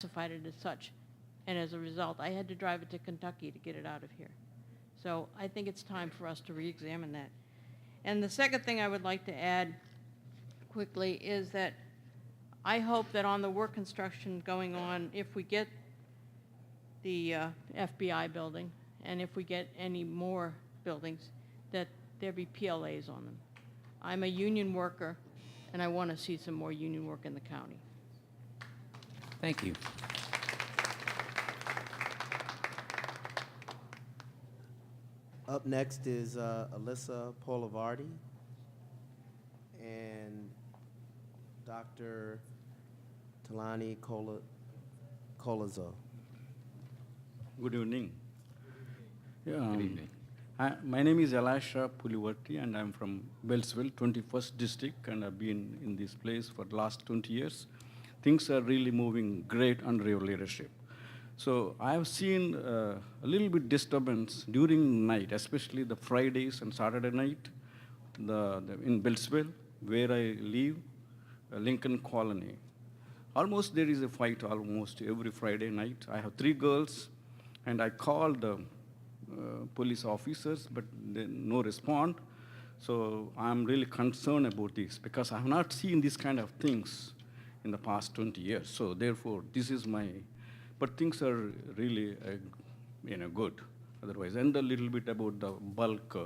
classified it as such. And as a result, I had to drive it to Kentucky to get it out of here. So I think it's time for us to re-examine that. And the second thing I would like to add quickly is that I hope that on the work construction going on, if we get the FBI building, and if we get any more buildings, that there be PLAs on them. I'm a union worker, and I want to see some more union work in the county. Thank you. Up next is Alicia Parvati and Dr. Talani Colazo. Good evening. Good evening. My name is Alicia Parvati, and I'm from Beltsville, 21st District, and I've been in this place for the last 20 years. Things are really moving great under your leadership. So I've seen a little bit disturbance during night, especially the Fridays and Saturday night, in Beltsville, where I live, Lincoln Colony. Almost there is a fight almost every Friday night. I have 3 girls, and I called the police officers, but no response. So I'm really concerned about this because I have not seen these kind of things in the past 20 years. So therefore, this is my, but things are really, good otherwise. And a little bit about the bulk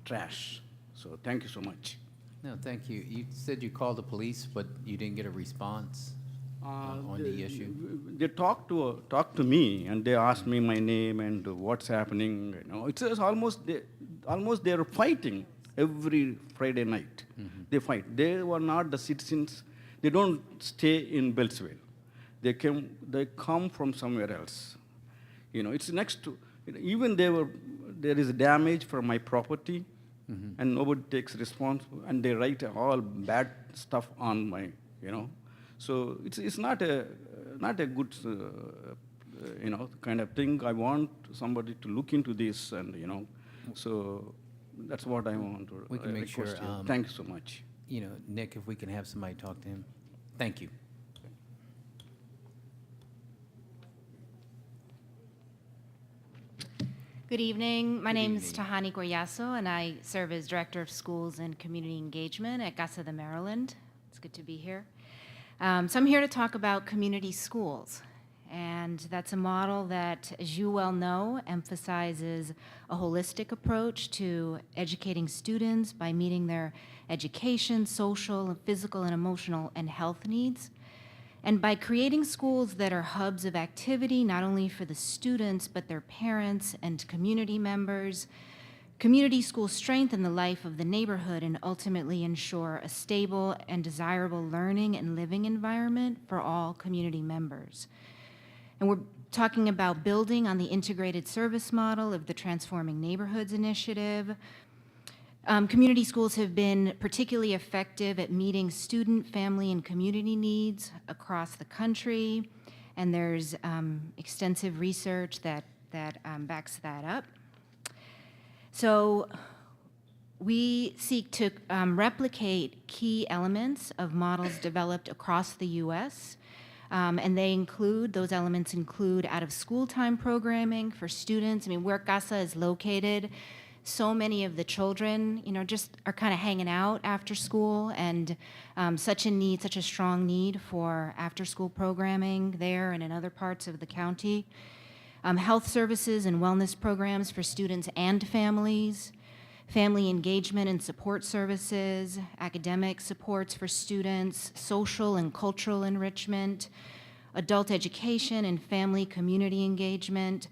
trash. So thank you so much. No, thank you. You said you called the police, but you didn't get a response on the issue. They talk to me, and they ask me my name and what's happening. It's almost they're fighting every Friday night. Mm-hmm. They fight. They were not the citizens. They don't stay in Beltsville. They come from somewhere else. It's next to. Even there is damage for my property, mm-hmm. and nobody takes response, and they write all bad stuff on my. So it's not a good kind of thing. I want somebody to look into this, and so that's what I want to. We can make sure. Thank you so much. Nick, if we can have somebody talk to him. Thank you. Good evening. My name is Tahani Goyaso, and I serve as Director of Schools and Community Engagement at Casa de Maryland. It's good to be here. So I'm here to talk about community schools, and that's a model that, as you well know, emphasizes a holistic approach to educating students by meeting their education, social, physical, and emotional and health needs, and by creating schools that are hubs of activity, not only for the students, but their parents and community members. Community schools strengthen the life of the neighborhood and ultimately ensure a stable and desirable learning and living environment for all community members. And we're talking about building on the integrated service model of the Transforming Neighborhoods Initiative. Community schools have been particularly effective at meeting student, family, and community needs across the country, and there's extensive research that backs that up. So we seek to replicate key elements of models developed across the U.S., and those elements include out-of-school time programming for students. Where CASA is located, so many of the children, just are kind of hanging out after school, and such a strong need for after-school programming there and in other parts of the county. Health services and wellness programs for students and families, family engagement and support services, academic supports for students, social and cultural enrichment, adult education and family community engagement,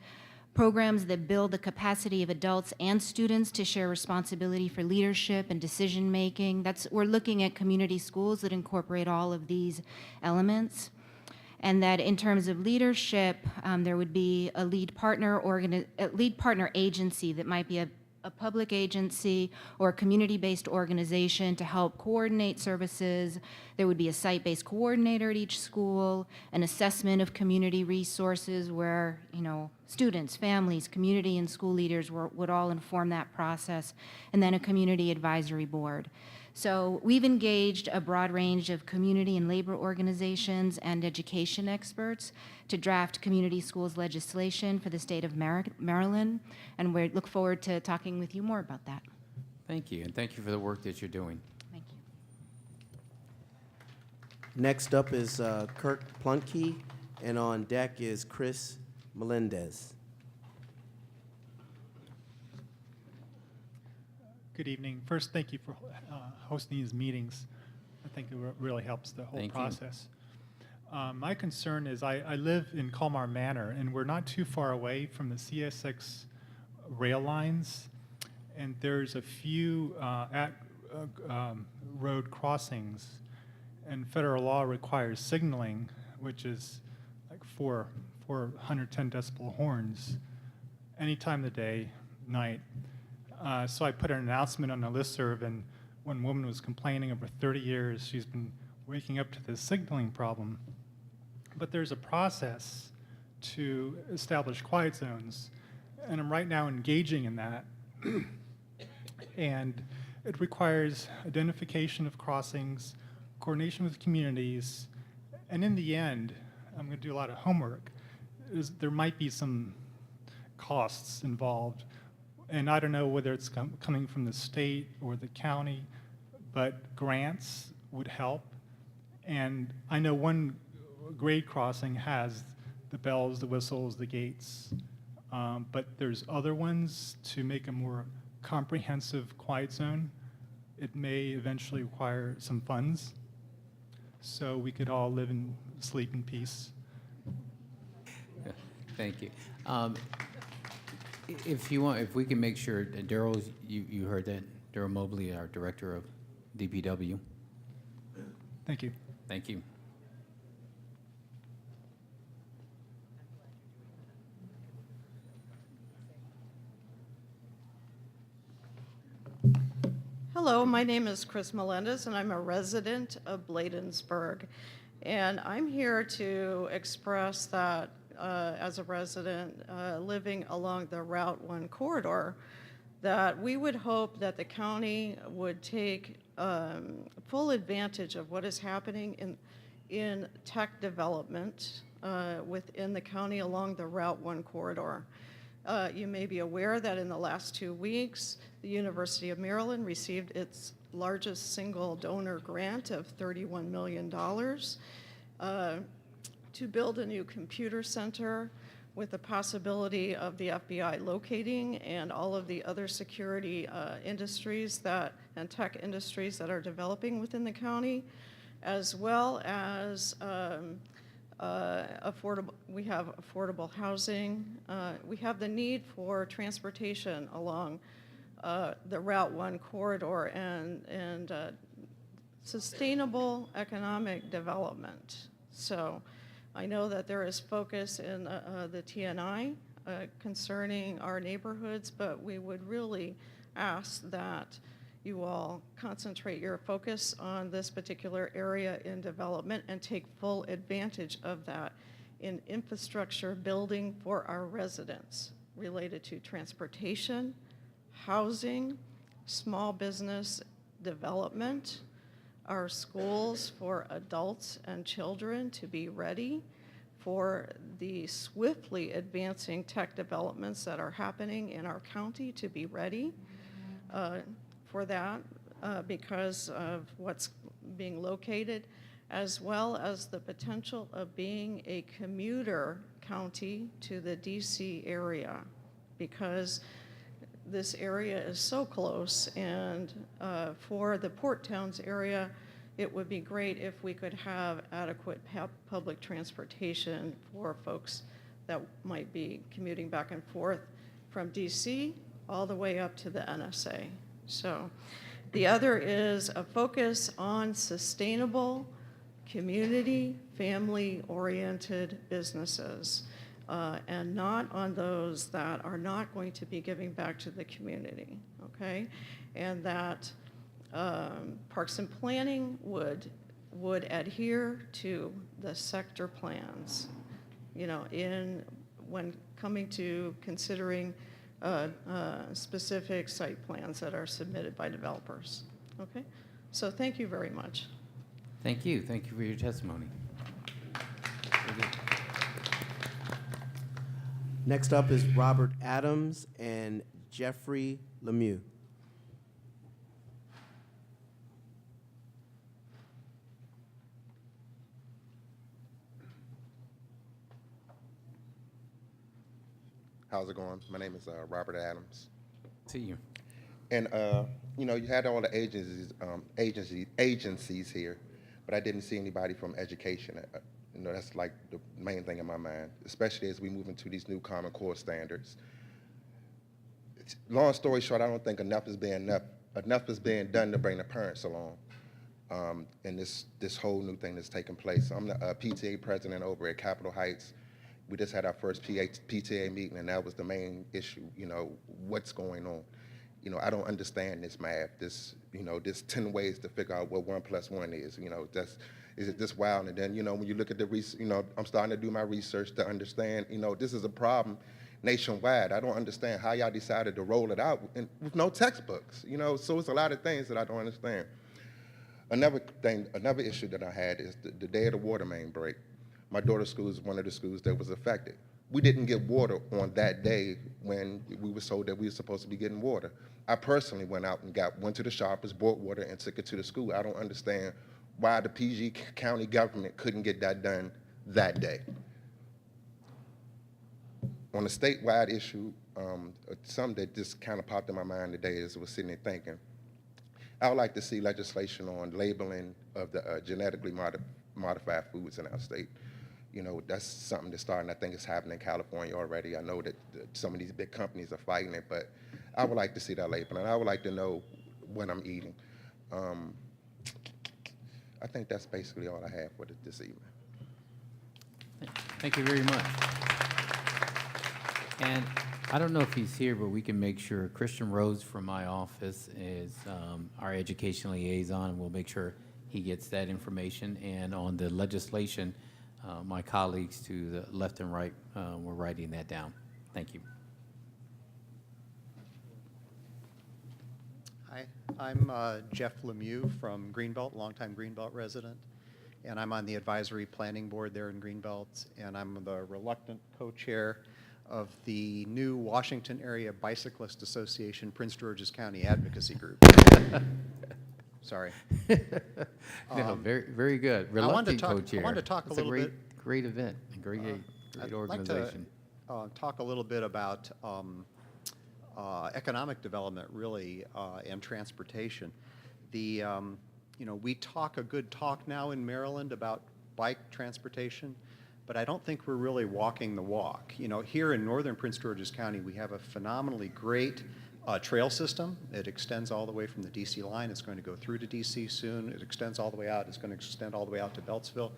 programs that build the capacity of adults and students to share responsibility for leadership and decision-making. We're looking at community schools that incorporate all of these elements. And that in terms of leadership, there would be a lead partner agency that might be a public agency or a community-based organization to help coordinate services. There would be a site-based coordinator at each school, an assessment of community resources where, students, families, community, and school leaders would all inform that process, and then a community advisory board. So we've engaged a broad range of community and labor organizations and education experts to draft community schools legislation for the state of Maryland, and we look forward to talking with you more about that. Thank you, and thank you for the work that you're doing. Thank you. Next up is Kirk Plunke, and on deck is Chris Melendez. Good evening. First, thank you for hosting these meetings. I think it really helps the whole Thank you. process. My concern is I live in Colmar Manor, and we're not too far away from the CSX rail lines, and there's a few road crossings, and federal law requires signaling, which is like 410 decibel horns any time of the day, night. So I put an announcement on the listserv, and one woman was complaining over 30 years she's been waking up to this signaling problem. But there's a process to establish quiet zones, and I'm right now engaging in that. And it requires identification of crossings, coordination with communities, and in the end, I'm going to do a lot of homework. There might be some costs involved. And I don't know whether it's coming from the state or the county, but grants would help. And I know one grade crossing has the bells, the whistles, the gates, but there's other ones to make a more comprehensive quiet zone. It may eventually require some funds, so we could all live and sleep in peace. Thank you. If you want, if we can make sure, Daryl, you heard that, Daryl Mobley, our Director of DPW. Thank you. Thank you. Hello, my name is Chris Melendez, and I'm a resident of Bladensburg. And I'm here to express that as a resident living along the Route 1 corridor, that we would hope that the county would take full advantage of what is happening in tech development within the county along the Route 1 corridor. You may be aware that in the last 2 weeks, the University of Maryland received its largest single donor grant of $31 million to build a new computer center with the possibility of the FBI locating and all of the other security industries and tech industries that are developing within the county, as well as we have affordable housing. We have the need for transportation along the Route 1 corridor and sustainable economic development. So I know that there is focus in the TNI concerning our neighborhoods, but we would really ask that you all concentrate your focus on this particular area in development and take full advantage of that in infrastructure building for our residents related to transportation, housing, small business development, our schools for adults and children to be ready for the swiftly advancing tech developments that are happening in our county, to be ready for that because of what's being located, as well as the potential of being a commuter county to the DC area, because this area is so close, and for the Port Towns area, it would be great if we could have adequate public transportation for folks that might be commuting back and forth from DC all the way up to the NSA. So the other is a focus on sustainable, community, family-oriented businesses, and not on those that are not going to be giving back to the community, okay? And that Parks and Planning would adhere to the sector plans, you know, when coming to considering specific site plans that are submitted by developers, okay? So thank you very much. Thank you. Thank you for your testimony. Very good. Next up is Robert Adams and Jeffrey Lemieux. How's it going? My name is Robert Adams. See you. And you know, you had all the agencies here, but I didn't see anybody from education. You know, that's like the main thing in my mind, especially as we move into these new Common Core standards. Long story short, I don't think enough is being done to bring the parents along. And this whole new thing that's taking place. I'm the PTA president over at Capitol Heights. We just had our first PTA meeting, and that was the main issue. You know, what's going on? You know, I don't understand this math. This, you know, there's 10 ways to figure out what 1 + 1 is. You know, is it this wild? And then, you know, when you look at the you know, I'm starting to do my research to understand. You know, this is a problem nationwide. I don't understand how y'all decided to roll it out with no textbooks. You know, so it's a lot of things that I don't understand. Another issue that I had is the day of the water main break. My daughter's school is one of the schools that was affected. We didn't get water on that day when we were told that we were supposed to be getting water. I personally went out and went to the shoppers, bought water, and took it to the school. I don't understand why the PG County government couldn't get that done that day. On a statewide issue, something that just kind of popped in my mind today as I was sitting there thinking, I would like to see legislation on labeling of the genetically modified foods in our state. You know, that's something that's starting. I think it's happening in California already. I know that some of these big companies are fighting it, but I would like to see that labeling. I would like to know what I'm eating. I think that's basically all I have for this evening. Thank you very much. And I don't know if he's here, but we can make sure Christian Rhodes from my office is our education liaison, and we'll make sure he gets that information. And on the legislation, my colleagues to the left and right were writing that down. Thank you. Hi, I'm Jeff Lemieux from Greenbelt, longtime Greenbelt resident, and I'm on the advisory planning board there in Greenbelt, and I'm the reluctant co-chair of the new Washington Area Bicyclist Association Prince George's County Advocacy Group. Sorry. No, very, very good. Reluctant co-chair. I wanted to talk a little bit. Great event, a great organization. I'd like to talk a little bit about economic development, really, and transportation. You know, we talk a good talk now in Maryland about bike transportation, but I don't think we're really walking the walk. You know, here in northern Prince George's County, we have a phenomenally great trail system. It extends all the way from the DC line. It's going to go through to DC soon. It extends all the way out. It's going to extend all the way out to Beltsville.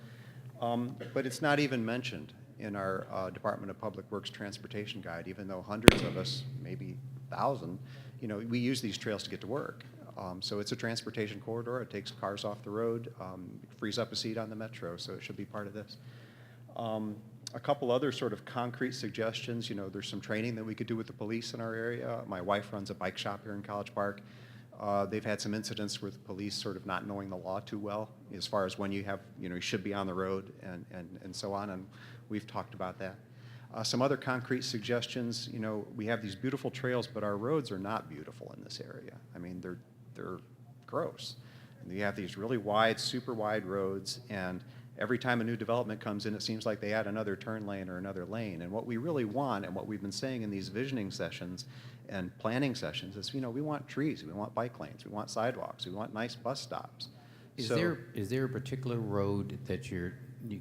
But it's not even mentioned in our Department of Public Works Transportation Guide, even though hundreds of us, maybe 1,000, you know, we use these trails to get to work. So it's a transportation corridor. It takes cars off the road, it frees up a seat on the metro, so it should be part of this. A couple other sort of concrete suggestions. You know, there's some training that we could do with the police in our area. My wife runs a bike shop here in College Park. They've had some incidents with police sort of not knowing the law too well as far as when you have, you know, you should be on the road and so on, and we've talked about that. Some other concrete suggestions, you know, we have these beautiful trails, but our roads are not beautiful in this area. I mean, they're gross. And you have these really wide, super wide roads, and every time a new development comes in, it seems like they add another turn lane or another lane. And what we really want, and what we've been saying in these visioning sessions and planning sessions, is, you know, we want trees, we want bike lanes, we want sidewalks, we want nice bus stops. Is there a particular road that you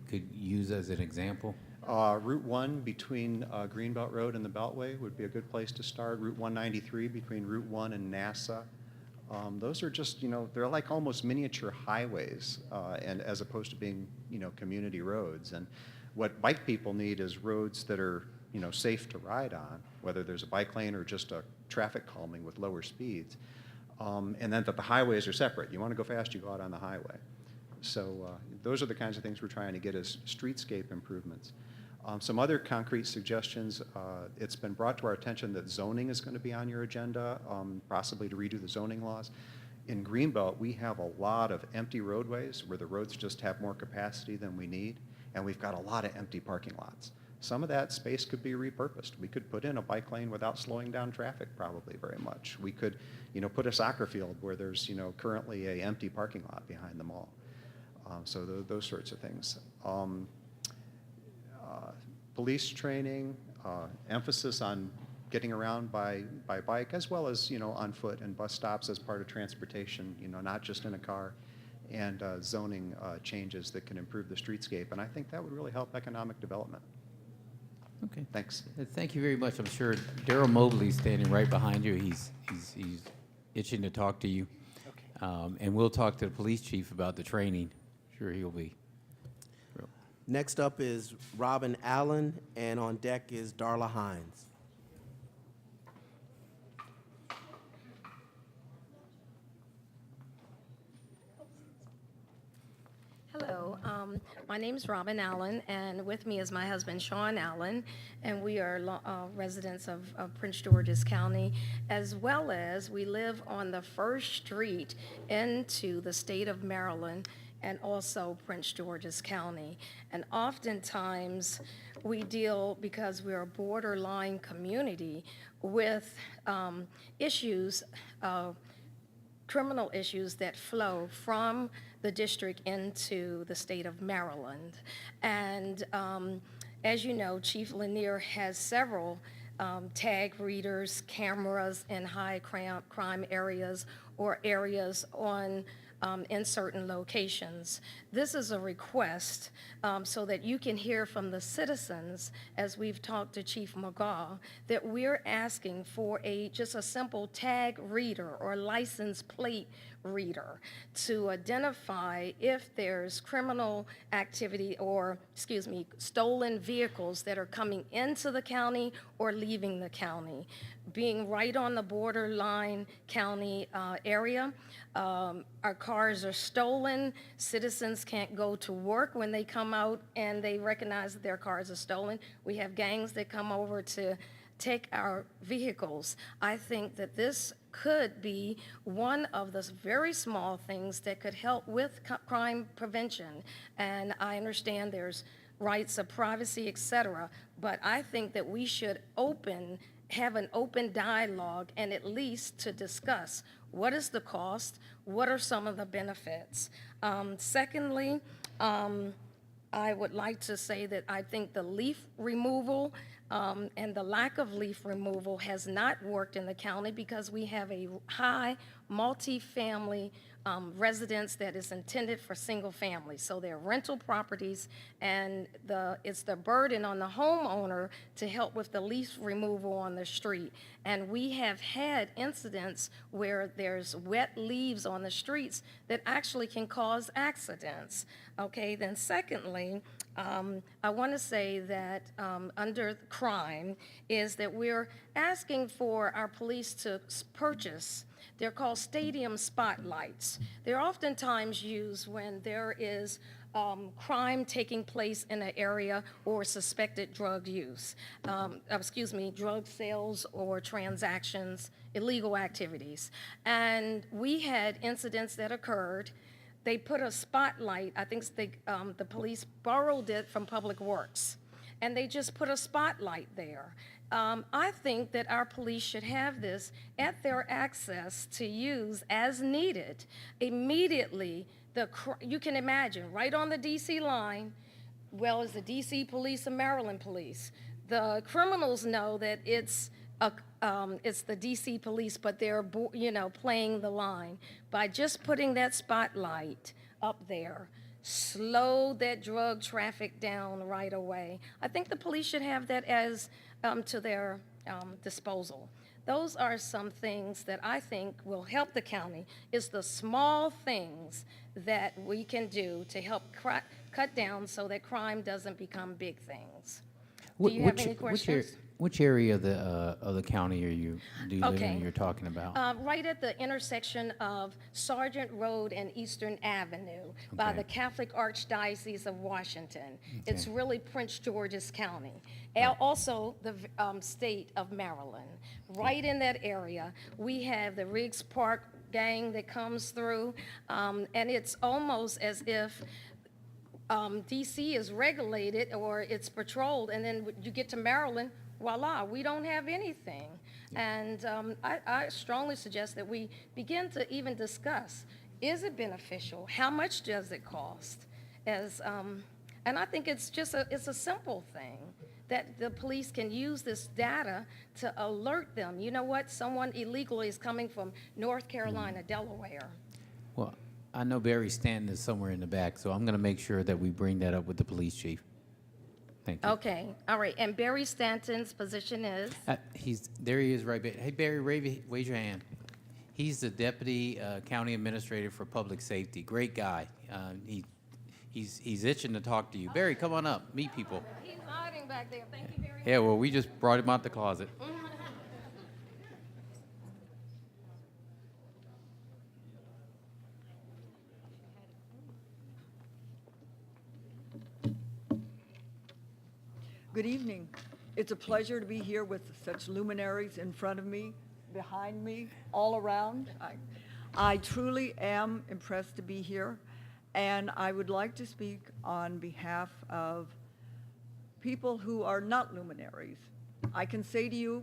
could use as an example? Route 1 between Greenbelt Road and the Beltway would be a good place to start. Route 193 between Route 1 and NASA. Those are just, you know, they're like almost miniature highways, and as opposed to being, you know, community roads. And what bike people need is roads that are, you know, safe to ride on, whether there's a bike lane or just a traffic calming with lower speeds. And then that the highways are separate. You want to go fast, you go out on the highway. So those are the kinds of things we're trying to get as streetscape improvements. Some other concrete suggestions, it's been brought to our attention that zoning is going to be on your agenda, possibly to redo the zoning laws. in Greenbelt, we have a lot of empty roadways where the roads just have more capacity than we need, and we've got a lot of empty parking lots. Some of that space could be repurposed. We could put in a bike lane without slowing down traffic probably very much. We could, put a soccer field where there's, currently a empty parking lot behind the mall. So those sorts of things. Police training, emphasis on getting around by bike, as well as, on foot and bus stops as part of transportation, not just in a car, and zoning changes that can improve the streetscape. And I think that would really help economic development. Okay. Thanks. Thank you very much. I'm sure Daryl Mobley's standing right behind you. He's itching to talk to you. Okay. And we'll talk to the police chief about the training. Sure he'll be. Next up is Robin Allen, and on deck is Darla Hines. Hello, my name is Robin Allen, and with me is my husband, Sean Allen, and we are residents of Prince George's County, as well as we live on the first street into the state of Maryland and also Prince George's County. And oftentimes, we deal, because we're a borderline community, with issues, criminal issues that flow from the district into the state of Maryland. And as you know, Chief Lanier has several tag readers, cameras in high crime areas or areas on in certain locations. This is a request so that you can hear from the citizens, as we've talked to Chief McGaw, that we're asking for just a simple tag reader or license plate reader to identify if there's criminal activity or, stolen vehicles that are coming into the county or leaving the county. Being right on the borderline county area, our cars are stolen. Citizens can't go to work when they come out and they recognize that their cars are stolen. We have gangs that come over to take our vehicles. I think that this could be one of the very small things that could help with crime prevention. And I understand there's rights of privacy, et cetera, but I think that we should have an open dialogue and at least to discuss what is the cost, what are some of the benefits. Secondly, I would like to say that I think the leaf removal and the lack of leaf removal has not worked in the county because we have a high multi-family residence that is intended for single families. So they're rental properties, and it's the burden on the homeowner to help with the leaf removal on the street. And we have had incidents where there's wet leaves on the streets that actually can cause accidents. Okay, then secondly, I want to say that under crime is that we're asking for our police to purchase. They're called stadium spotlights. They're oftentimes used when there is crime taking place in an area or suspected drug use, drug sales or transactions, illegal activities. And we had incidents that occurred. They put a spotlight, I think the police borrowed it from Public Works, and they just put a spotlight there. I think that our police should have this at their access to use as needed. Immediately, you can imagine, right on the DC line, well, as the DC police and Maryland police, the criminals know that it's the DC police, but they're, playing the line. By just putting that spotlight up there, slow that drug traffic down right away. I think the police should have that as to their disposal. Those are some things that I think will help the county. It's the small things that we can do to help cut down so that crime doesn't become big things. Do you have any questions? Which area of the county do you live in? You're talking about? Right at the intersection of Sergeant Road and Eastern Avenue by Okay. the Catholic Archdiocese of Washington. Okay. It's really Prince George's County. Also the state of Maryland. Right in that area, we have the Riggs Park gang that comes through, and it's almost as if DC is regulated or it's patrolled, and then you get to Maryland, voila, we don't have anything. And I strongly suggest that we begin to even discuss, is it beneficial? How much does it cost? And I think it's a simple thing that the police can use this data to alert them. You know what? Someone illegally is coming from North Carolina, Delaware. Well, I know Barry Stanton is somewhere in the back, so I'm going to make sure that we bring that up with the police chief. Thank you. Okay, all right. And Barry Stanton's position is? There he is right there. Hey, Barry, raise your hand. He's the Deputy County Administrator for Public Safety. Great guy. He's itching to talk to you. Barry, come on up. Meet people. He's hiding back there. Thank you very much. Yeah, well, we just brought him out the closet. Good evening. It's a pleasure to be here with such luminaries in front of me, behind me, all around. I truly am impressed to be here, and I would like to speak on behalf of people who are not luminaries. I can say to you,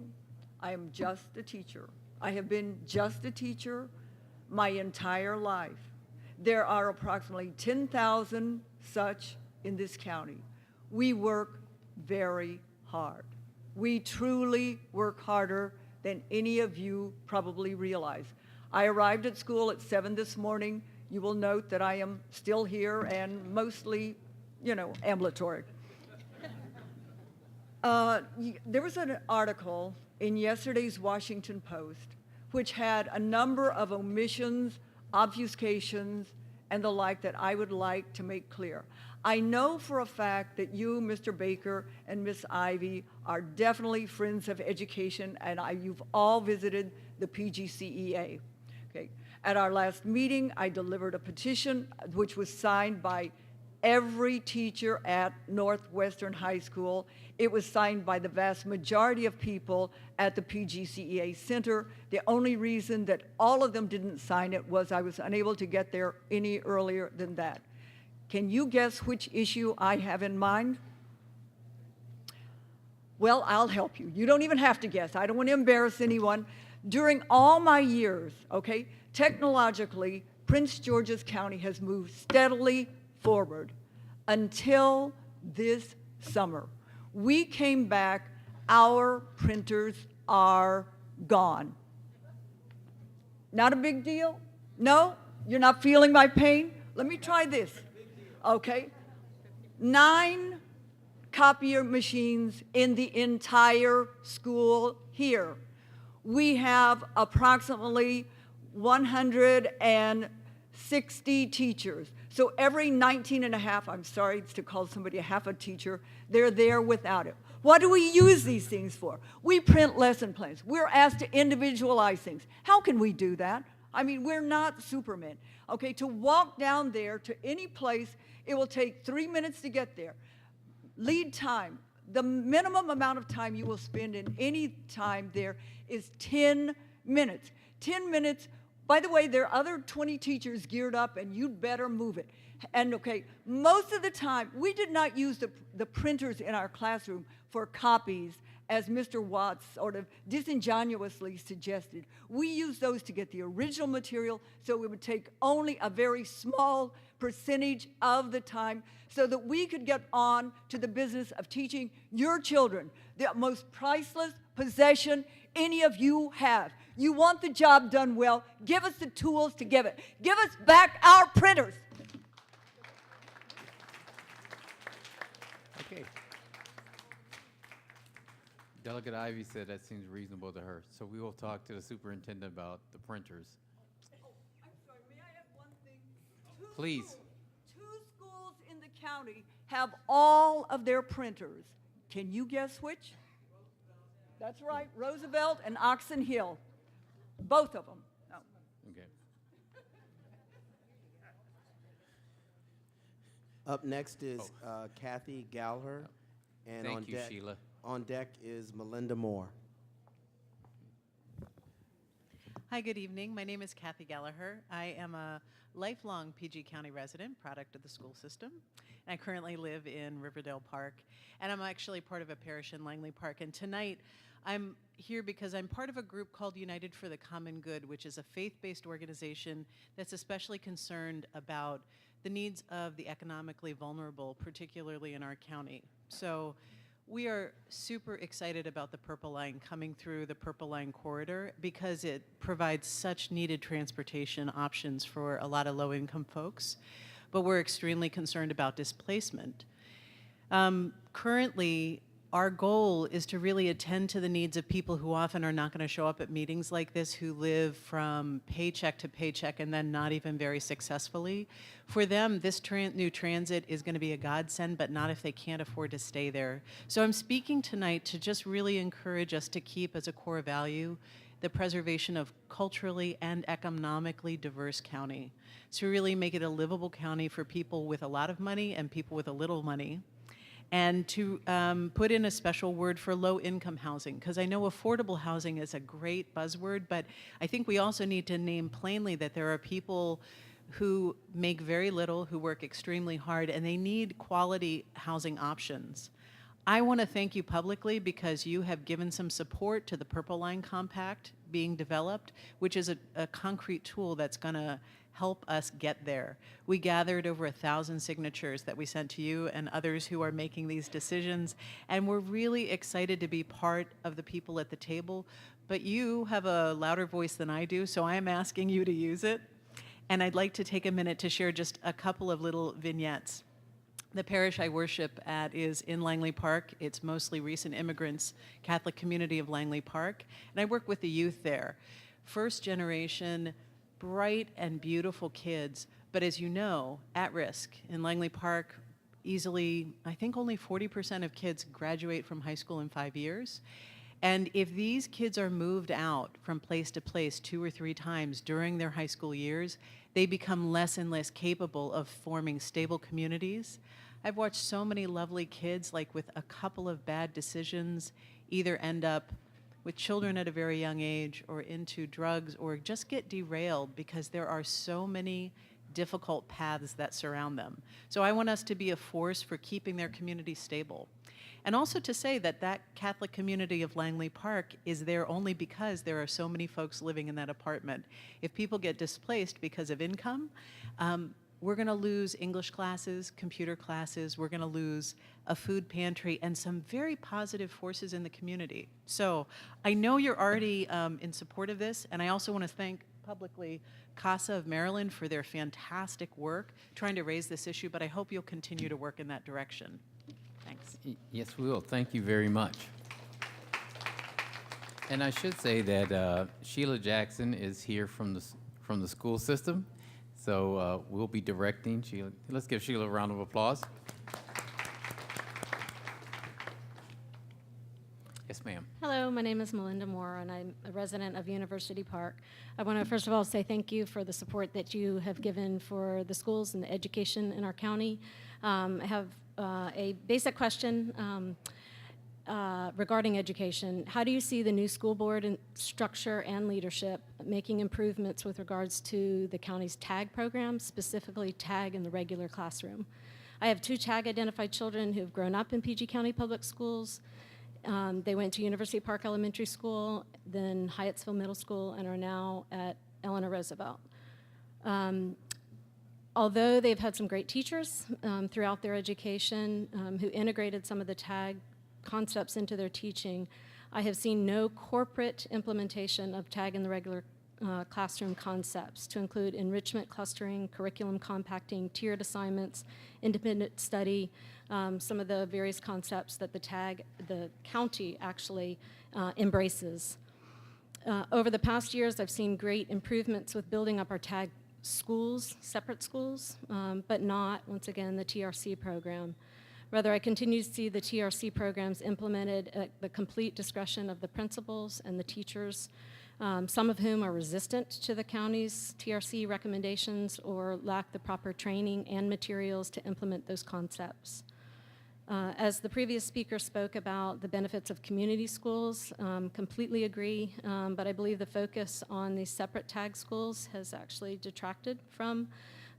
I am just a teacher. I have been just a teacher my entire life. There are approximately 10,000 such in this county. We work very hard. We truly work harder than any of you probably realize. I arrived at school at 7 this morning. You will note that I am still here and mostly, ambulatory. There was an article in yesterday's Washington Post which had a number of omissions, obfuscations, and the like that I would like to make clear. I know for a fact that you, Mr. Baker, and Miss Ivy are definitely friends of education, and you've all visited the PGCEA. Okay. At our last meeting, I delivered a petition which was signed by every teacher at Northwestern High School. It was signed by the vast majority of people at the PGCEA Center. The only reason that all of them didn't sign it was I was unable to get there any earlier than that. Can you guess which issue I have in mind? Well, I'll help you. You don't even have to guess. I don't want to embarrass anyone. During all my years, okay, technologically, Prince George's County has moved steadily forward until this summer. We came back, our printers are gone. Not a big deal? No? You're not feeling my pain? Let me try this. Okay, 9 copier machines in the entire school here. We have approximately 160 teachers. So every 19 and a half, I'm sorry to call somebody a half a teacher, they're there without it. What do we use these things for? We print lesson plans. We're asked to individualize things. How can we do that? I mean, we're not Supermen. Okay, to walk down there to any place, it will take 3 minutes to get there. Lead time, the minimum amount of time you will spend in any time there is 10 minutes. 10 minutes, by the way, there are other 20 teachers geared up and you'd better move it. And okay, most of the time, we did not use the printers in our classroom for copies, as Mr. Watts sort of disingenuously suggested. We used those to get the original material, so it would take only a very small percentage of the time so that we could get on to the business of teaching your children the most priceless possession any of you have. You want the job done well, give us the tools to give it. Give us back our printers. Okay. Delegate Ivy said that seems reasonable to her, so we will talk to the superintendent about the printers. Oh, I'm sorry, may I add one thing? Please. Two schools in the county have all of their printers. Can you guess which? That's right, Roosevelt and Oxon Hill. Both of them. No. Okay. Up next is Kathy Kelleher, and Thank you, Sheila. On deck is Melinda Mora. Hi, good evening. My name is Kathy Kelleher. I am a lifelong PG County resident, product of the school system. And I currently live in Riverdale Park, and I'm actually part of a parish in Langley Park. And tonight, I'm here because I'm part of a group called United for the Common Good, which is a faith-based organization that's especially concerned about the needs of the economically vulnerable, particularly in our county. So we are super excited about the Purple Line coming through the Purple Line corridor because it provides such needed transportation options for a lot of low-income folks. But we're extremely concerned about displacement. Currently, our goal is to really attend to the needs of people who often are not going to show up at meetings like this, who live from paycheck to paycheck and then not even very successfully. For them, this new transit is going to be a godsend, but not if they can't afford to stay there. So I'm speaking tonight to just really encourage us to keep as a core value the preservation of culturally and economically diverse county. To really make it a livable county for people with a lot of money and people with a little money. And to put in a special word for low-income housing, because I know affordable housing is a great buzzword, but I think we also need to name plainly that there are people who make very little, who work extremely hard, and they need quality housing options. I want to thank you publicly because you have given some support to the Purple Line Compact being developed, which is a concrete tool that's going to help us get there. We gathered over 1,000 signatures that we sent to you and others who are making these decisions, and we're really excited to be part of the people at the table. But you have a louder voice than I do, so I'm asking you to use it. And I'd like to take a minute to share just a couple of little vignettes. The parish I worship at is in Langley Park. It's mostly recent immigrants, Catholic community of Langley Park, and I work with the youth there. First generation, bright and beautiful kids, but as you know, at risk. In Langley Park, easily, I think only 40% of kids graduate from high school in 5 years. And if these kids are moved out from place to place 2 or 3 times during their high school years, they become less and less capable of forming stable communities. I've watched so many lovely kids, like with a couple of bad decisions, either end up with children at a very young age or into drugs or just get derailed because there are so many difficult paths that surround them. So I want us to be a force for keeping their community stable. And also to say that that Catholic community of Langley Park is there only because there are so many folks living in that apartment. If people get displaced because of income, we're going to lose English classes, computer classes, we're going to lose a food pantry, and some very positive forces in the community. So I know you're already in support of this, and I also want to thank publicly CASA of Maryland for their fantastic work trying to raise this issue, but I hope you'll continue to work in that direction. Thanks. Yes, we will. Thank you very much. And I should say that Sheila Jackson is here from the school system. So we'll be directing Sheila. Let's give Sheila a round of applause. Yes, ma'am. Hello, my name is Melinda Mora, and I'm a resident of University Park. I want to first of all say thank you for the support that you have given for the schools and the education in our county. I have a basic question regarding education. How do you see the new school board and structure and leadership making improvements with regards to the county's TAG program, specifically TAG in the regular classroom? I have 2 TAG-identified children who have grown up in PG County Public Schools. They went to University Park Elementary School, then Hyattsville Middle School, and are now at Eleanor Roosevelt. Although they've had some great teachers throughout their education who integrated some of the TAG concepts into their teaching, I have seen no corporate implementation of TAG in the regular classroom concepts to include enrichment clustering, curriculum compacting, tiered assignments, independent study, some of the various concepts that the county actually embraces. Over the past years, I've seen great improvements with building up our TAG schools, separate schools, but not, once again, the TRC program. Rather, I continue to see the TRC programs implemented at the complete discretion of the principals and the teachers, some of whom are resistant to the county's TRC recommendations or lack the proper training and materials to implement those concepts. As the previous speaker spoke about the benefits of community schools, completely agree, but I believe the focus on these separate tag schools has actually detracted from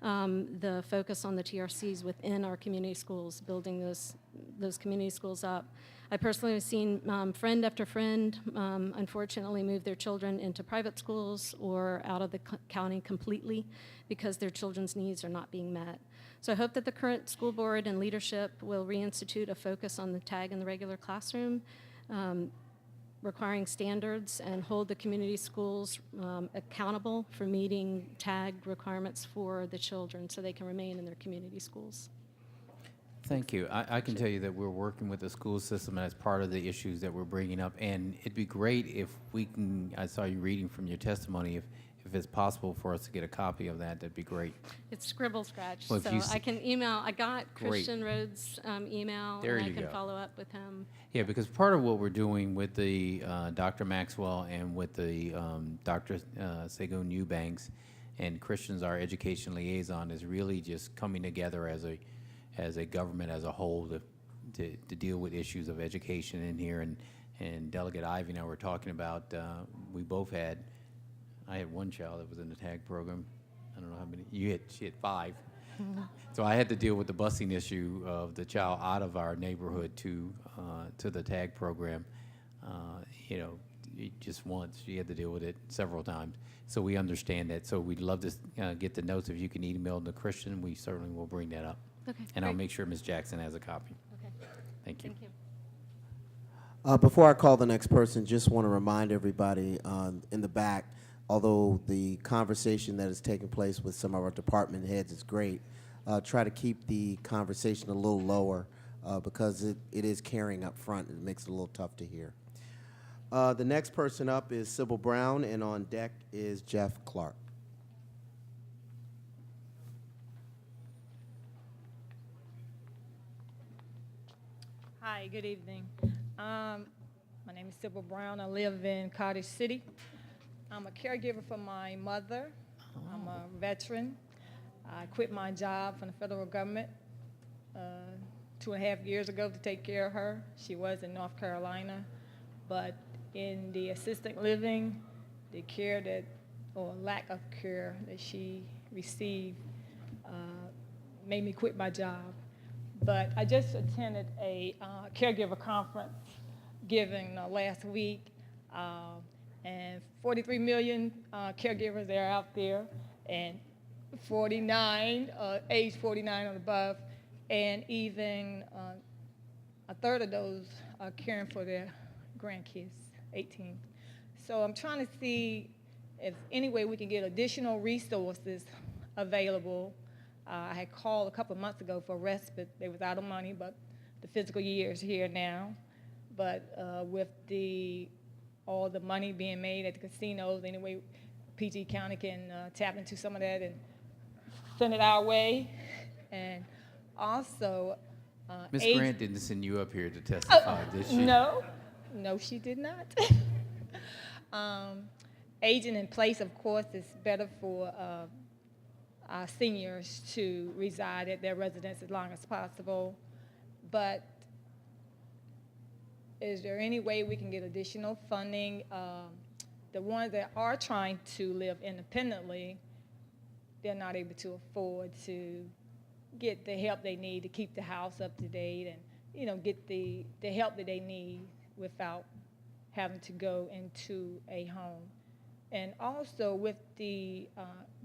the focus on the TRCs within our community schools, building those community schools up. I personally have seen friend after friend, unfortunately, move their children into private schools or out of the county completely because their children's needs are not being met. So I hope that the current school board and leadership will reinstitute a focus on the tag in the regular classroom, requiring standards, and hold the community schools accountable for meeting tag requirements for the children so they can remain in their community schools. Thank you. I can tell you that we're working with the school system as part of the issues that we're bringing up, and it'd be great if we can, I saw you reading from your testimony, if it's possible for us to get a copy of that, that'd be great. It's scribble scratch, Well, if so you I can email. I got Great. Christian Rhodes' email, There and I you can go. follow up with him. Yeah, because part of what we're doing with the Dr. Maxwell and with the Dr. Segun Eubanks and Christian's, our education liaison, is really just coming together as a government as a whole to deal with issues of education in here. And Delegate Ivy and I were talking about, we both had, I had one child that was in the tag program. I don't know how many, she had 5. So I had to deal with the busing issue of the child out of our neighborhood to the tag program. Just once, she had to deal with it several times. So we understand that. So we'd love to get the notes. If you can email to Christian, we certainly will bring that up. Okay. And I'll great. make sure Ms. Jackson has a copy. Okay. Thank you. Thank you. Before I call the next person, just want to remind everybody in the back, although the conversation that is taking place with some of our department heads is great, try to keep the conversation a little lower because it is carrying up front. It makes it a little tough to hear. The next person up is Sibylle Brown, and on deck is Jeff Clarke. Hi, good evening. My name is Sibylle Brown. I live in Cottage City. I'm a caregiver for my mother. I'm a veteran. I quit my job from the federal government 2.5 years ago to take care of her. She was in North Carolina, but in the assisted living, the care that, or lack of care that she received made me quit my job. But I just attended a caregiver conference given last week, and 43 million caregivers are out there, and 49, age 49 and above, and even a third of those are caring for their grandkids, 18. So I'm trying to see if any way we can get additional resources available. I had called a couple of months ago for respite. They was out of money, but the fiscal year is here now. But with all the money being made at the casinos, anyway, PG County can tap into some of that and send it our way. And also, Ms. Grant didn't send you up here to testify, did she? No, she did not. Aging in place, of course, is better for our seniors to reside at their residence as long as possible. But is there any way we can get additional funding? The ones that are trying to live independently, they're not able to afford to get the help they need to keep the house up to date and, get the help that they need without having to go into a home. And also with the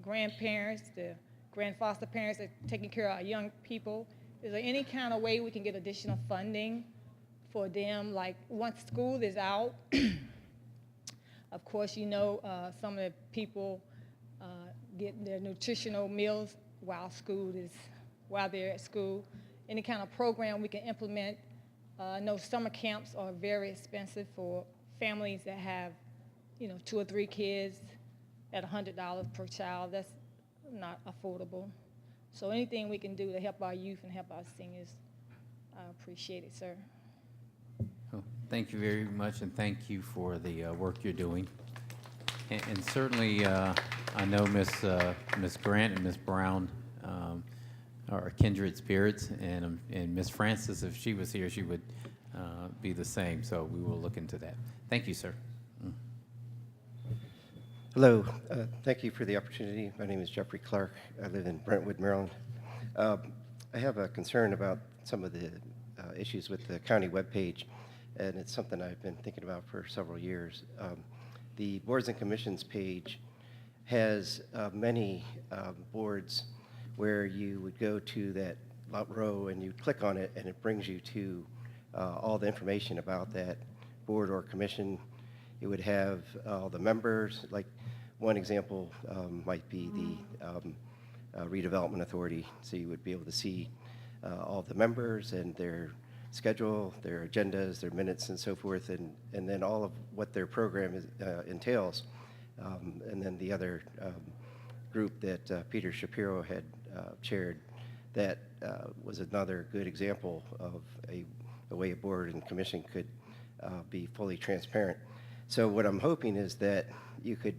grandparents, the grand foster parents that are taking care of our young people, is there any kind of way we can get additional funding for them? Like once school is out, of course, some of the people get their nutritional meals while they're at school. Any kind of program we can implement. I know summer camps are very expensive for families that have 2 or 3 kids at $100 per child. That's not affordable. So anything we can do to help our youth and help our seniors, I appreciate it, sir. Well, thank you very much, and thank you for the work you're doing. And certainly, I know Ms. Grant and Ms. Brown are kindred spirits, and Miss Francis, if she was here, she would be the same. So we will look into that. Thank you, sir. Hello. Thank you for the opportunity. My name is Jeffrey Clarke. I live in Brentwood, Maryland. I have a concern about some of the issues with the county webpage, and it's something I've been thinking about for several years. The Boards and Commissions page has many boards where you would go to that row and you click on it, and it brings you to all the information about that board or commission. It would have all the members. Like one example might be the Redevelopment Authority, so you would be able to see all the members and their schedule, their agendas, their minutes, and so forth, and then all of what their program entails. And then the other group that Peter Shapiro had chaired, that was another good example of a way a board and commission could be fully transparent. So what I'm hoping is that you could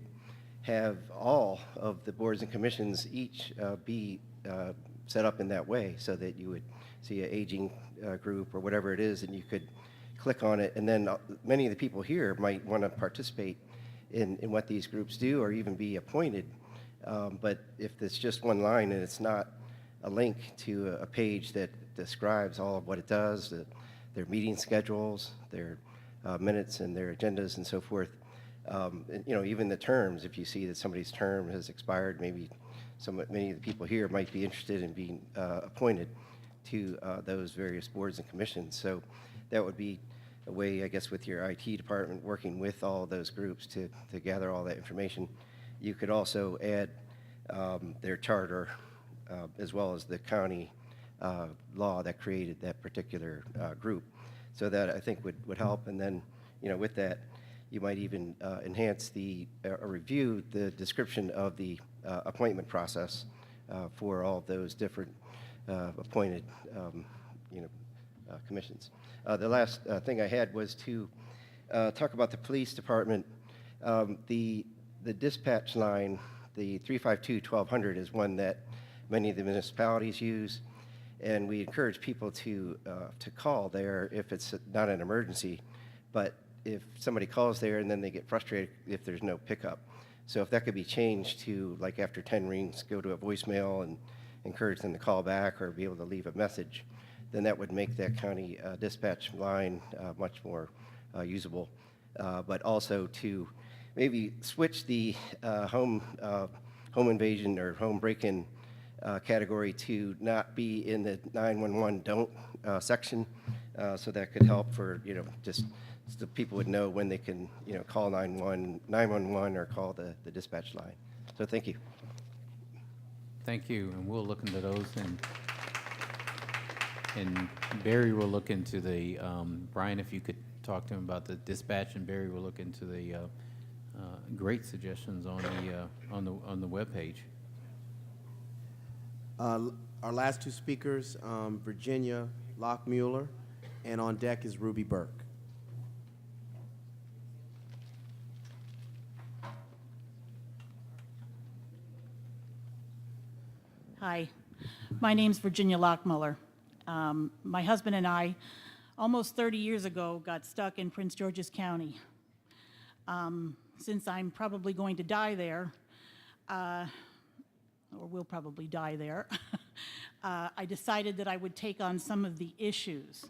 have all of the boards and commissions each be set up in that way, so that you would see an aging group or whatever it is, and you could click on it, and then many of the people here might want to participate in what these groups do or even be appointed. But if it's just one line and it's not a link to a page that describes all of what it does, their meeting schedules, their minutes and their agendas and so forth, and, even the terms, if you see that somebody's term has expired, maybe many of the people here might be interested in being appointed to those various boards and commissions. So that would be a way, I guess, with your IT department working with all of those groups to gather all that information. You could also add their charter as well as the county law that created that particular group. So that I think would help. And then, with that, you might even enhance or review the description of the appointment process for all of those different appointed, commissions. The last thing I had was to talk about the police department. The dispatch line, the 352-1200, is one that many of the municipalities use, and we encourage people to call there if it's not an emergency. But if somebody calls there and then they get frustrated if there's no pickup. So if that could be changed to, like, after 10 rings, go to a voicemail and encourage them to call back or be able to leave a message, then that would make that county dispatch line much more usable. But also to maybe switch the home invasion or home break-in category to not be in the 911 don't section, so that could help for, just so people would know when they can, call 911 or call the dispatch line. So thank you. Thank you, and we'll look into those, and Barry will look into the, Brian, if you could talk to him about the dispatch, and Barry will look into the great suggestions on the webpage. Our last two speakers, Virginia Lockmuller, and on deck is Ruby Burke. Hi, my name's Virginia Lockmuller. My husband and I, almost 30 years ago, got stuck in Prince George's County. Since I'm probably going to die there, or will probably die there, I decided that I would take on some of the issues.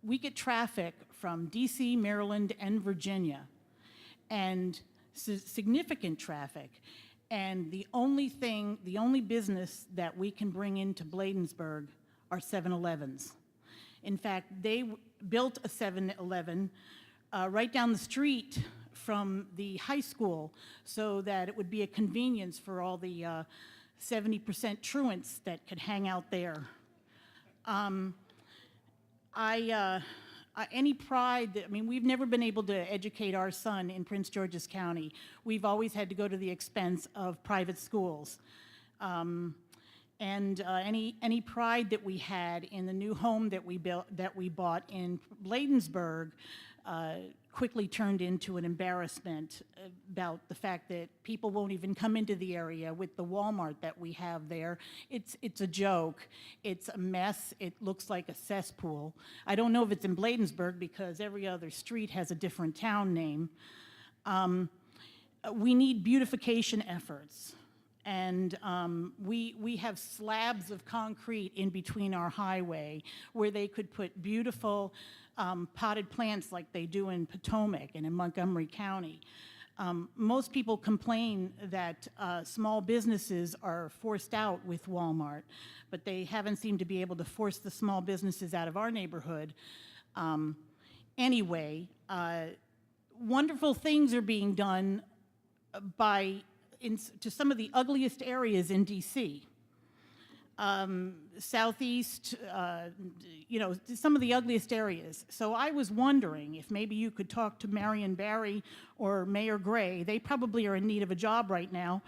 We get traffic from DC, Maryland, and Virginia, and significant traffic. And the only business that we can bring into Bladensburg are 7-Elevens. In fact, they built a 7-Eleven right down the street from the high school so that it would be a convenience for all the 70% truants that could hang out there. Any pride that, we've never been able to educate our son in Prince George's County. We've always had to go to the expense of private schools. Any pride that we had in the new home that we bought in Bladensburg, quickly turned into an embarrassment about the fact that people won't even come into the area with the Walmart that we have there. It's a joke. It's a mess. It looks like a cesspool. I don't know if it's in Bladensburg because every other street has a different town name. We need beautification efforts. And we have slabs of concrete in between our highway where they could put beautiful potted plants like they do in Potomac and in Montgomery County. Most people complain that small businesses are forced out with Walmart, but they haven't seemed to be able to force the small businesses out of our neighborhood. Anyway, wonderful things are being done to some of the ugliest areas in DC. Southeast, some of the ugliest areas. So I was wondering if maybe you could talk to Marion Barry or Mayor Gray. They probably are in need of a job right now.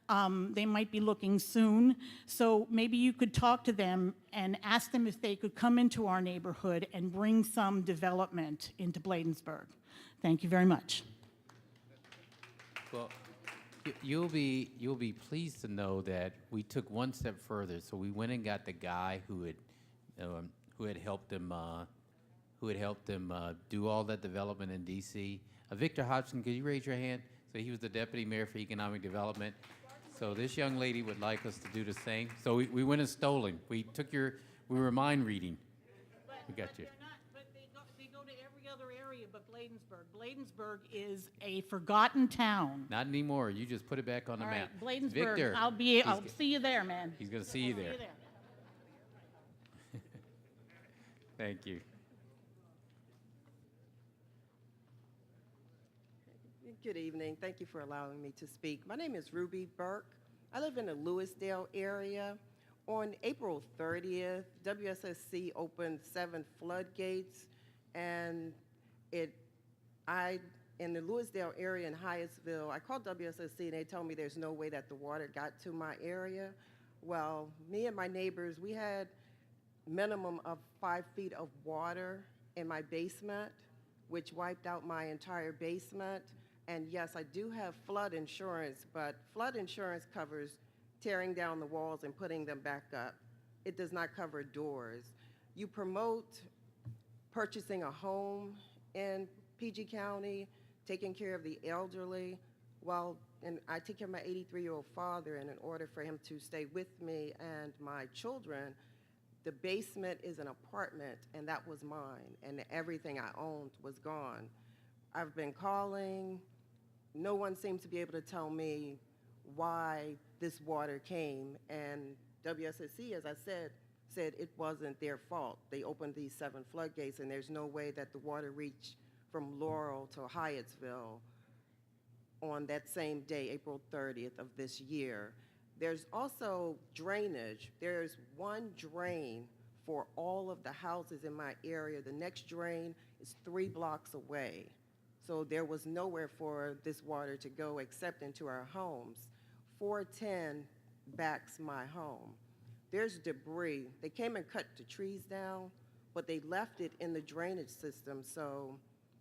They might be looking soon. So maybe you could talk to them and ask them if they could come into our neighborhood and bring some development into Bladensburg. Thank you very much. Well, you'll be pleased to know that we took one step further. So we went and got the guy who had helped them do all that development in D.C. Victor Hodgson, could you raise your hand? So he was the deputy mayor for economic development. So this young lady would like us to do the same. So we went and stole him. We were mind reading. We got you. They go to every other area but Bladensburg. Bladensburg is a forgotten town. Not anymore. You just put it back on the map. All right, Bladensburg. Victor, I'll see you there, man. he's going to see you there. Thank you. Good evening. Thank you for allowing me to speak. My name is Ruby Burke. I live in the Lewisdale area. On April 30th, WSSC opened 7 floodgates, and in the Lewisdale area in Hyattsville, I called WSSC and they told me there's no way that the water got to my area. Well, me and my neighbors, we had minimum of 5 feet of water in my basement, which wiped out my entire basement. And yes, I do have flood insurance, but flood insurance covers tearing down the walls and putting them back up. It does not cover doors. You promote purchasing a home in PG County, taking care of the elderly. Well, and I take care of my 83-year-old father, and in order for him to stay with me and my children, the basement is an apartment, and that was mine, and everything I owned was gone. I've been calling. No one seems to be able to tell me why this water came, and WSSC, as I said it wasn't their fault. They opened these 7 floodgates, and there's no way that the water reached from Laurel to Hyattsville on that same day, April 30th of this year. There's also drainage. There's one drain for all of the houses in my area. The next drain is 3 blocks away. So there was nowhere for this water to go except into our homes. 410 backs my home. There's debris. They came and cut the trees down, but they left it in the drainage system, so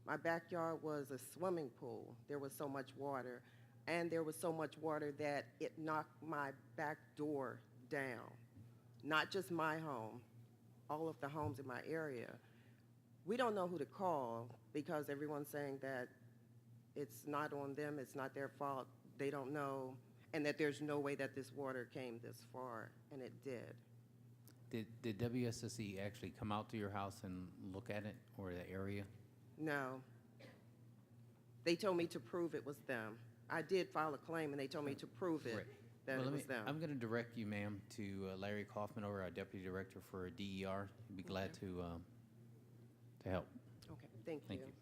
my backyard was a swimming pool. There was so much water, and there was so much water that it knocked my back door down. Not just my home, all of the homes in my area. We don't know who to call because everyone's saying that it's not on them, it's not their fault, they don't know, and that there's no way that this water came this far, and it did. Did WSSC actually come out to your house and look at it or the area? No. They told me to prove it was them. I did file a claim, and they told me to prove it, that it was them. I'm going to direct you, ma'am, to Larry Kaufman, over our Deputy Director for DER. He'd be glad to help. Okay, thank you.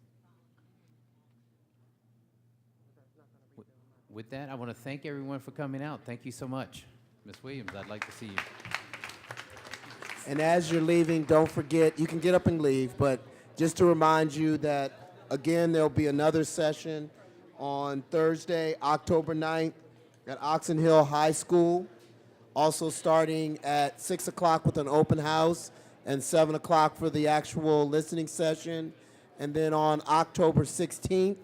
With that, I want to thank everyone for coming out. Thank you so much. Ms. Williams, I'd like to see you. And as you're leaving, don't forget, you can get up and leave, but just to remind you that, again, there'll be another session on Thursday, October 9th at Oxon Hill High School, also starting at 6 o'clock with an open house and 7 o'clock for the actual listening session. And then on October 16th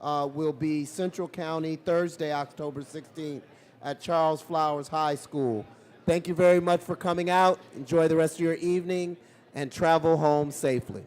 will be Central County, Thursday, October 16th at Charles Flowers High School. Thank you very much for coming out. Enjoy the rest of your evening and travel home safely.